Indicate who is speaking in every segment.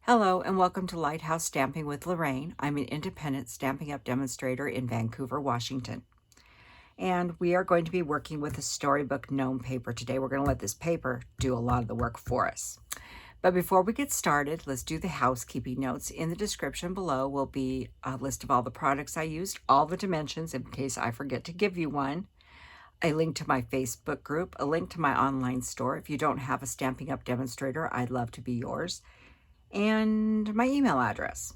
Speaker 1: Hello and welcome to Lighthouse Stamping with Lorraine. I'm an independent Stampin' Up! Demonstrator in Vancouver, Washington. And we are going to be working with a Storybook Gnome paper today. We're going to let this paper do a lot of the work for us. But before we get started, let's do the housekeeping notes. In the description below will be a list of all the products I used, all the dimensions in case I forget to give you one, a link to my Facebook group, a link to my online store. If you don't have a Stampin' Up! Demonstrator, I'd love to be yours, and my email address.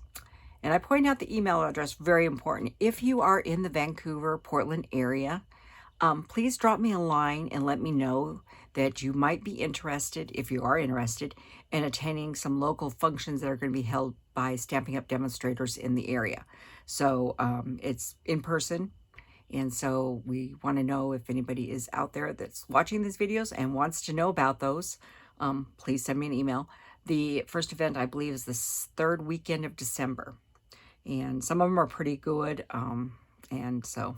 Speaker 1: And I point out the email address, very important. If you are in the Vancouver, Portland area, please drop me a line and let me know that you might be interested, if you are interested, in attending some local functions that are going to be held by Stampin' Up! Demonstrators in the area. So it's in person. And so we want to know if anybody is out there that's watching these videos and wants to know about those. Please send me an email. The first event, I believe, is the third weekend of December. And some of them are pretty good. And so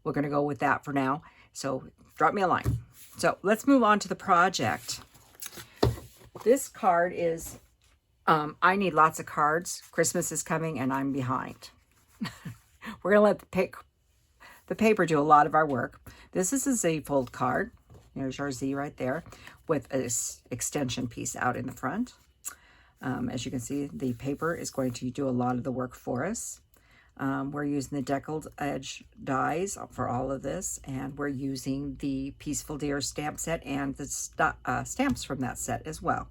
Speaker 1: we're going to go with that for now. So drop me a line. So let's move on to the project. This card is, I need lots of cards. Christmas is coming and I'm behind. We're going to let the paper do a lot of our work. This is a Z fold card. There's our Z right there with an extension piece out in the front. As you can see, the paper is going to do a lot of the work for us. We're using the Deckled edge dies for all of this, and we're using the Peaceful Deer stamp set and the stamps from that set as well,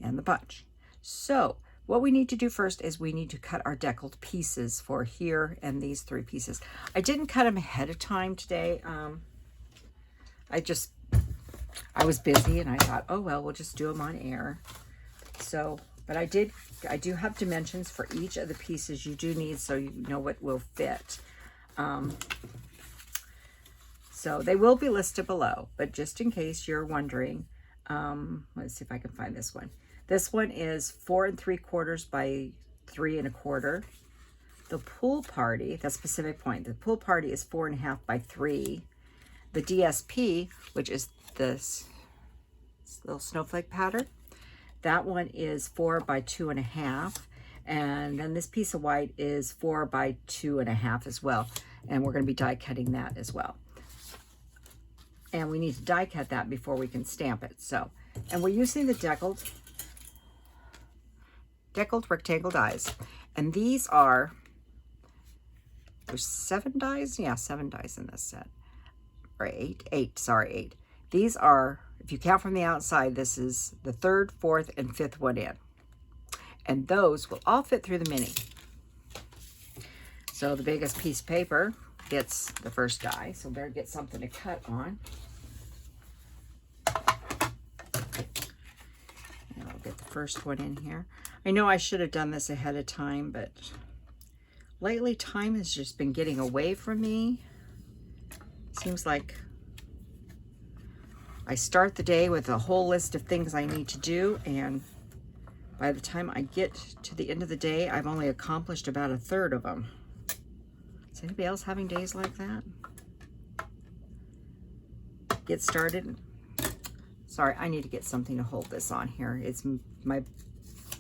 Speaker 1: and the bunch. So what we need to do first is we need to cut our deckled pieces for here and these three pieces. I didn't cut them ahead of time today. I was busy and I thought, oh, well, we'll just do them on air. So, but I do have dimensions for each of the pieces you do need so you know what will fit. So they will be listed below, but just in case you're wondering, let's see if I can find this one. This one is 4 3/4 by 3 1/4. The pool party, that's Pacific Point. The pool party is 4 1/2 by 3. The DSP, which is this little snowflake pattern, that one is 4 by 2 1/2. And then this piece of white is 4 by 2 1/2 as well. And we're going to be die cutting that as well. And we need to die cut that before we can stamp it. So, and we're using the Deckled rectangle dies. And these are, there's 7 dies? Yeah, 7 dies in this set. Or 8. These are, if you count from the outside, this is the 3rd, 4th, and 5th one in. And those will all fit through the mini. So the biggest piece of paper gets the first die. So better get something to cut on. And I'll get the first one in here. I know I should have done this ahead of time, but lately time has just been getting away from me. Seems like I start the day with a whole list of things I need to do, and by the time I get to the end of the day, I've only accomplished about 1/3 of them. Is anybody else having days like that? Get started. Sorry, I need to get something to hold this on here. It's my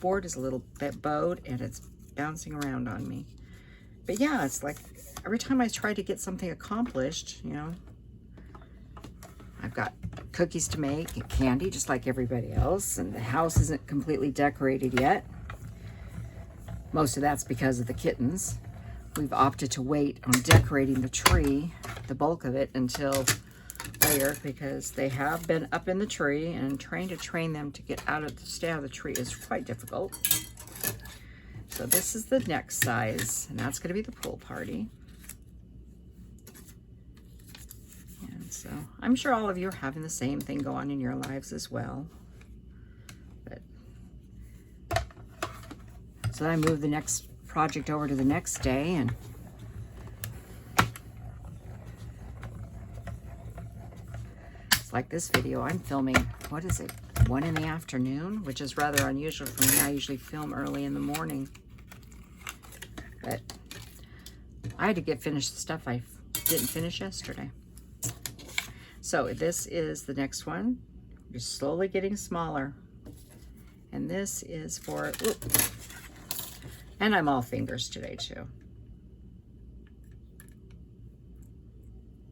Speaker 1: board is a little bit bowed and it's bouncing around on me. But yeah, it's like every time I try to get something accomplished, you know, I've got cookies to make and candy just like everybody else, and the house isn't completely decorated yet. Most of that's because of the kittens. We've opted to wait on decorating the tree, the bulk of it, until later because they have been up in the tree, and trying to train them to get out of the tree is quite difficult. So this is the next size, and that's going to be the pool party. And so I'm sure all of you are having the same thing go on in your lives as well. But so I moved the next project over to the next day, and it's like this video I'm filming, what is it, 1 in the afternoon, which is rather unusual for me. I usually film early in the morning. But I had to get finished the stuff I didn't finish yesterday. So this is the next one. You're slowly getting smaller. And this is for, and I'm all fingers today too.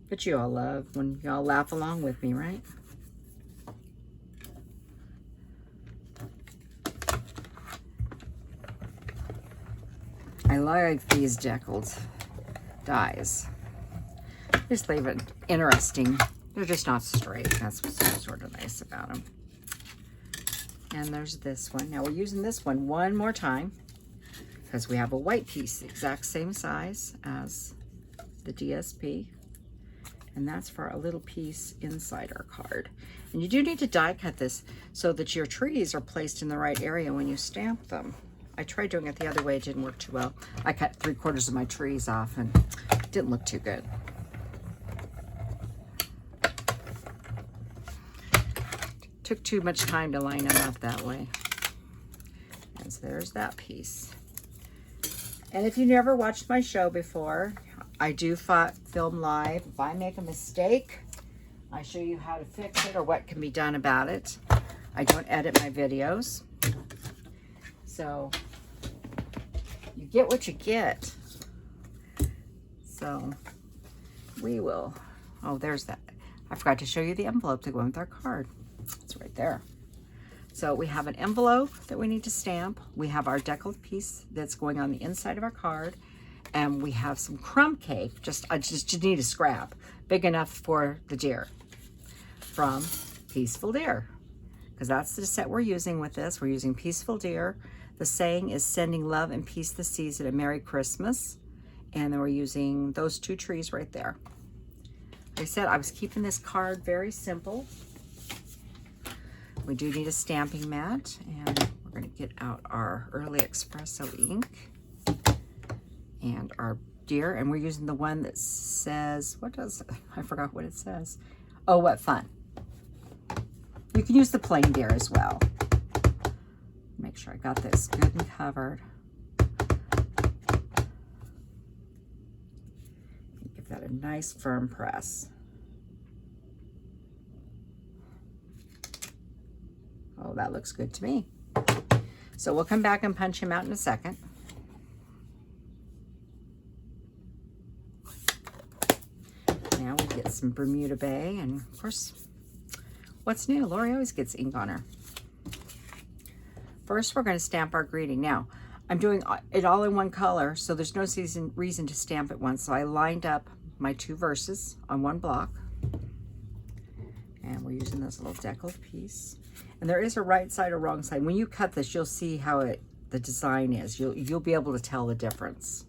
Speaker 1: But you all love when y'all laugh along with me, right? I like these Deckled dies. Just leave it interesting. They're just not straight. That's what's sort of nice about them. And there's this one. Now we're using this one more time because we have a white piece, the exact same size as the DSP. And that's for a little piece inside our card. And you do need to die cut this so that your trees are placed in the right area when you stamp them. I tried doing it the other way, it didn't work too well. I cut 3/4 of my trees off and it didn't look too good. Took too much time to line them up that way. And so there's that piece. And if you never watched my show before, I do film live. If I make a mistake, I show you how to fix it or what can be done about it. I don't edit my videos. So you get what you get. So we will, oh, there's that. I forgot to show you the envelope to go with our card. It's right there. So we have an envelope that we need to stamp. We have our Deckled piece that's going on the inside of our card. And we have some Crumb Cake, I just need a scrap, big enough for the deer, from Peaceful Deer. Because that's the set we're using with this. We're using Peaceful Deer. The saying is sending love and peace this season, a Merry Christmas. And then we're using those 2 trees right there. Like I said, I was keeping this card very simple. We do need a stamping mat, and we're going to get out our early espresso ink and our deer, and we're using the one that says, I forgot what it says. Oh, what fun. You can use the plain deer as well. Make sure I got this good and covered. Give that a nice firm press. Oh, that looks good to me. So we'll come back and punch him out in a second. Now we get some Bermuda Bay, and of course, what's new? Lori always gets ink on her. First, we're going to stamp our greeting. Now, I'm doing it all in one color, so there's no reason to stamp it once. So I lined up my 2 verses on one block, and we're using this little Deckled piece. And there is a right side or wrong side. When you cut this, you'll see how the design is. You'll be able to tell the difference.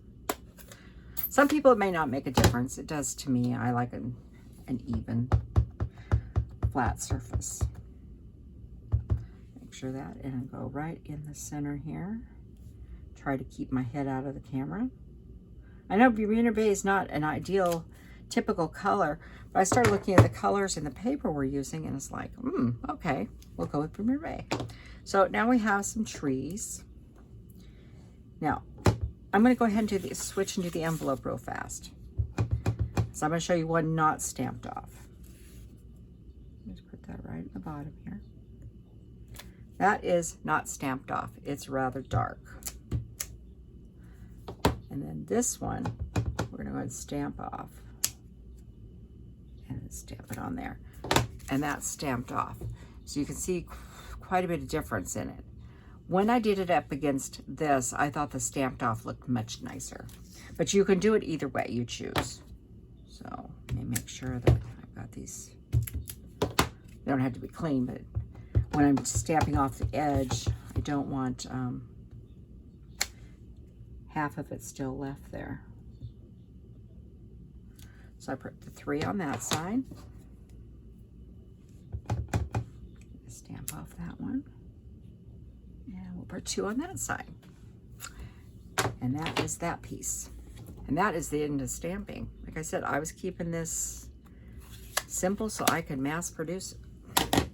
Speaker 1: Some people, it may not make a difference. It does to me. I like an even, flat surface. Make sure that, and go right in the center here. Try to keep my head out of the camera. I know Bermuda Bay is not an ideal, typical color, but I started looking at the colors in the paper we're using, and it's like, okay, we'll go with Bermuda Bay. So now we have some trees. Now, I'm going to go ahead and switch and do the envelope real fast. So I'm going to show you one not stamped off. Just put that right at the bottom here. That is not stamped off. It's rather dark. And then this one, we're going to go ahead and stamp off. And stamp it on there. And that's stamped off. So you can see quite a bit of difference in it. When I did it up against this, I thought the stamped off looked much nicer. But you can do it either way you choose. So let me make sure that I've got these. They don't have to be clean, but when I'm stamping off the edge, I don't want half of it still left there. So I put the 3 on that side. Stamp off that one. And we'll put 2 on that side. And that is that piece. And that is the end of stamping. Like I said, I was keeping this simple so I could mass produce it.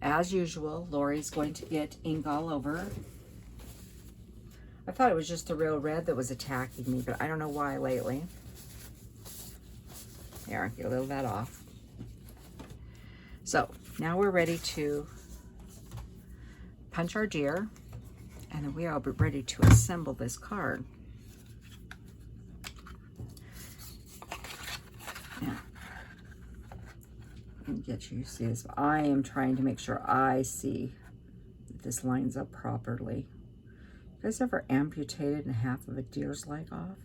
Speaker 1: As usual, Lori's going to get ink all over. I thought it was just the real red that was attacking me, but I don't know why lately. There, get a little of that off. So now we're ready to punch our deer, and then we are ready to assemble this card. Now, let me get you to see this. I am trying to make sure I see that this lines up properly. You guys ever amputated half of a deer's leg off?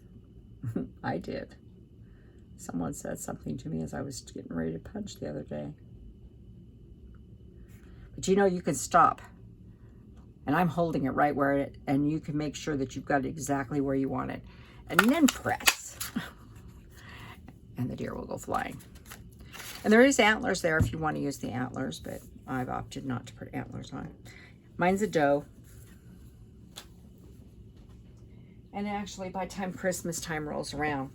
Speaker 1: I did. Someone said something to me as I was getting ready to punch the other day. But you know, you can stop. And I'm holding it right where it, and you can make sure that you've got it exactly where you want it. And then press. And the deer will go flying. And there is antlers there if you want to use the antlers, but I've opted not to put antlers on. Mine's a doe. And actually, by the time Christmas time rolls around,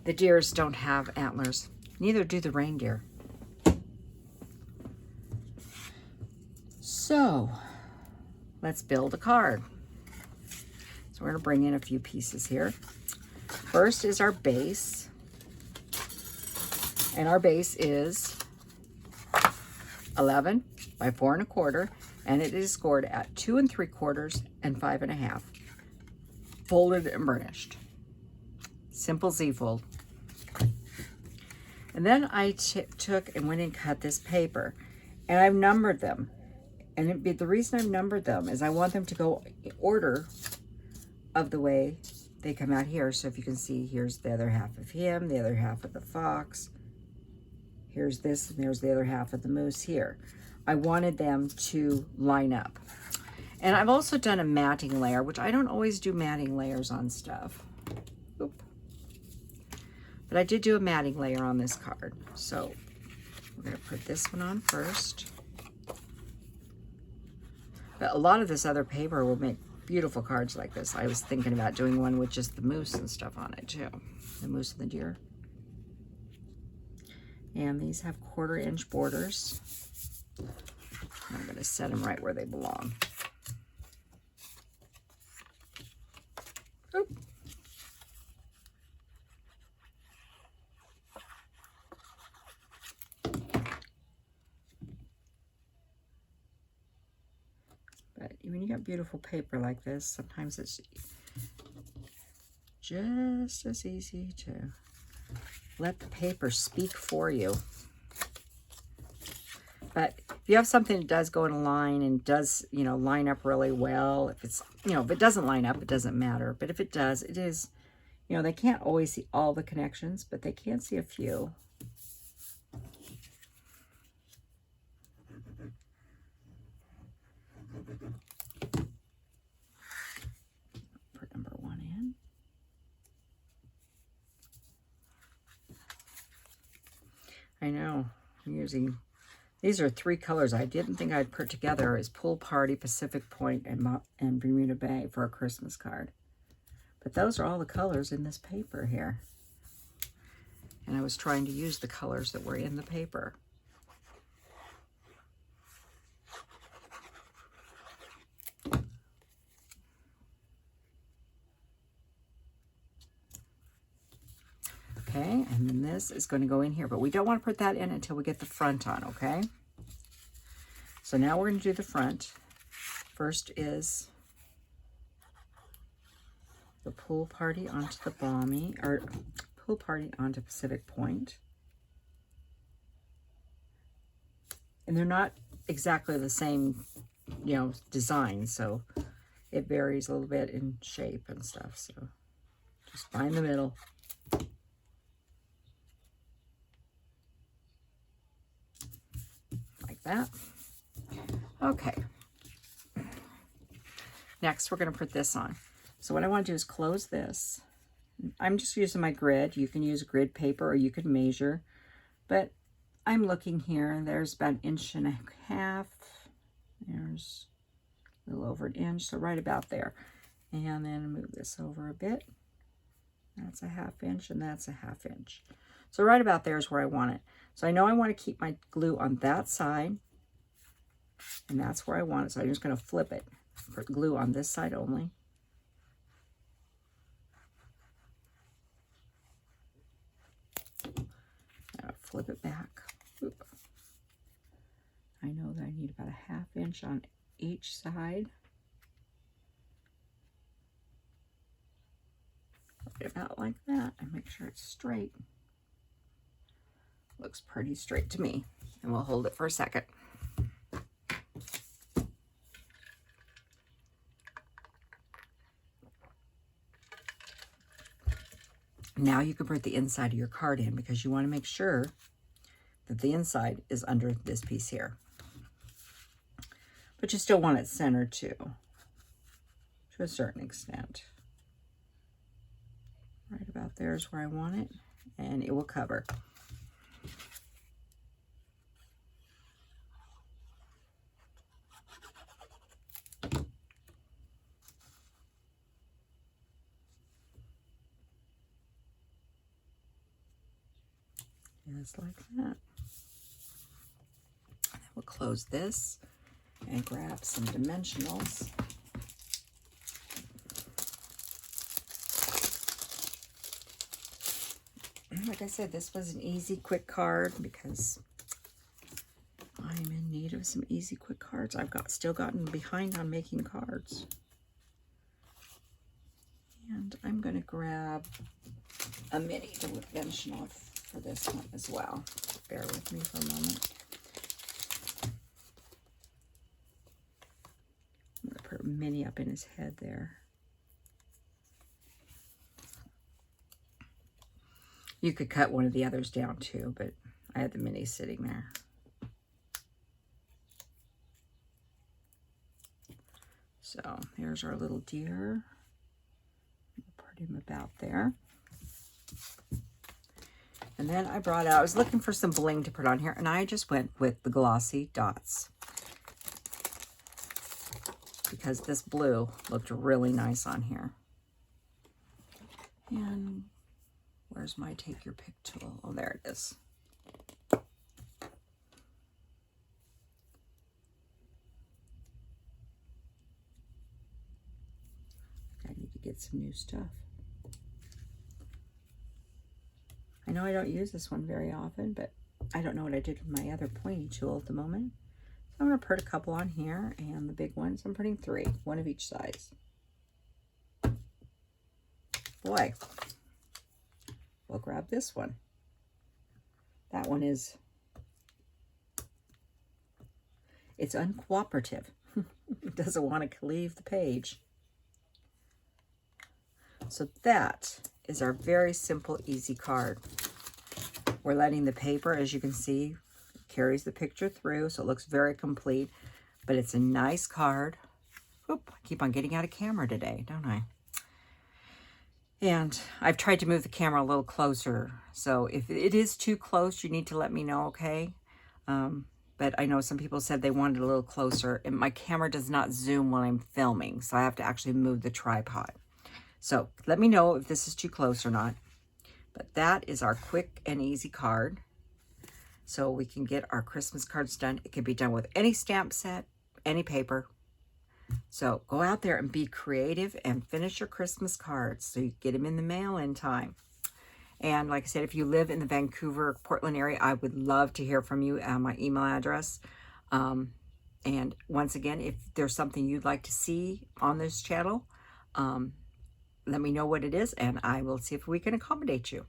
Speaker 1: the deers don't have antlers. Neither do the reindeer. So, let's build a card. So we're going to bring in a few pieces here. First is our base. And our base is 11 by 4 1/4. And it is scored at 2 3/4 and 5 1/2. Folded and burnished. Simple Z-fold. And then I took and went and cut this paper. And I've numbered them. And the reason I've numbered them is I want them to go in order of the way they come out here. So if you can see, here's the other half of him, the other half of the fox. Here's this, and there's the other half of the moose here. I wanted them to line up. And I've also done a matting layer, which I don't always do matting layers on stuff. Oop. But I did do a matting layer on this card. So we're going to put this one on first. But a lot of this other paper will make beautiful cards like this. I was thinking about doing one with just the moose and stuff on it too. The moose and the deer. And these have 1/4 inch borders. I'm going to set them right where they belong. Oop. But when you got beautiful paper like this, sometimes it's just as easy to let the paper speak for you. But if you have something that does go in a line and does, you know, line up really well, if it's, you know, if it doesn't line up, it doesn't matter. But if it does, it is, you know, they can't always see all the connections, but they can see a few. Put number 1 in. I know, I'm using, these are 3 colors I didn't think I'd put together as Pool Party, Pacific Point, and Bermuda Bay for a Christmas card. But those are all the colors in this paper here. And I was trying to use the colors that were in the paper. Okay, and then this is going to go in here, but we don't want to put that in until we get the front on, okay? So now we're going to do the front. First is the Pool Party onto the Balmy, or Pool Party onto Pacific Point. And they're not exactly the same, you know, design, so it varies a little bit in shape and stuff. So just find the middle. That. Okay. Next, we're going to put this on. So what I want to do is close this. I'm just using my grid. You can use grid paper or you can measure. But I'm looking here. There's about 1.5 inches. There's a little over 1 inch. So right about there. And then move this over a bit. That's a 1/2 inch and that's a 1/2 inch. So right about there is where I want it. So I know I want to keep my glue on that side, and that's where I want it. So I'm just going to flip it, put glue on this side only. Flip it back. Oop. I know that I need about a 1/2 inch on each side. Right about like that, and make sure it's straight. Looks pretty straight to me. And we'll hold it for a second. Now you can put the inside of your card in, because you want to make sure that the inside is under this piece here. But you still want it centered too, to a certain extent. Right about there is where I want it, and it will cover. Just like that. And we'll close this and grab some dimensionals. Like I said, this was an easy, quick card because I'm in need of some easy, quick cards. I've still gotten behind on making cards. And I'm going to grab a mini dimensional for this one as well. Bear with me for a moment. I'm going to put a mini up in his head there. You could cut one of the others down too, but I had the mini sitting there. So there's our little deer. Put him about there. And then I brought out, I was looking for some bling to put on here, and I just went with the glossy dots, because this blue looked really nice on here. And where's my take your pick tool? Oh, there it is. I need to get some new stuff. I know I don't use this one very often, but I don't know what I did with my other pointy tool at the moment. So I'm going to put a couple on here, and the big ones, I'm putting 3, one of each size. Boy. We'll grab this one. That one is, it's uncooperative. It doesn't want to leave the page. So that is our very simple, easy card. We're letting the paper, as you can see, carries the picture through, so it looks very complete, but it's a nice card. Oop, I keep on getting out of camera today, don't I? And I've tried to move the camera a little closer, so if it is too close, you need to let me know, okay? But I know some people said they wanted a little closer, and my camera does not zoom when I'm filming, so I have to actually move the tripod. So let me know if this is too close or not. But that is our quick and easy card. So we can get our Christmas cards done. It can be done with any stamp set, any paper. So go out there and be creative and finish your Christmas cards so you get them in the mail in time. And like I said, if you live in the Vancouver, Portland area, I would love to hear from you at my email address. And once again, if there's something you'd like to see on this channel, let me know what it is, and I will see if we can accommodate you.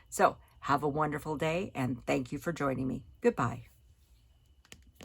Speaker 1: So have a wonderful day, and thank you for joining me. Goodbye.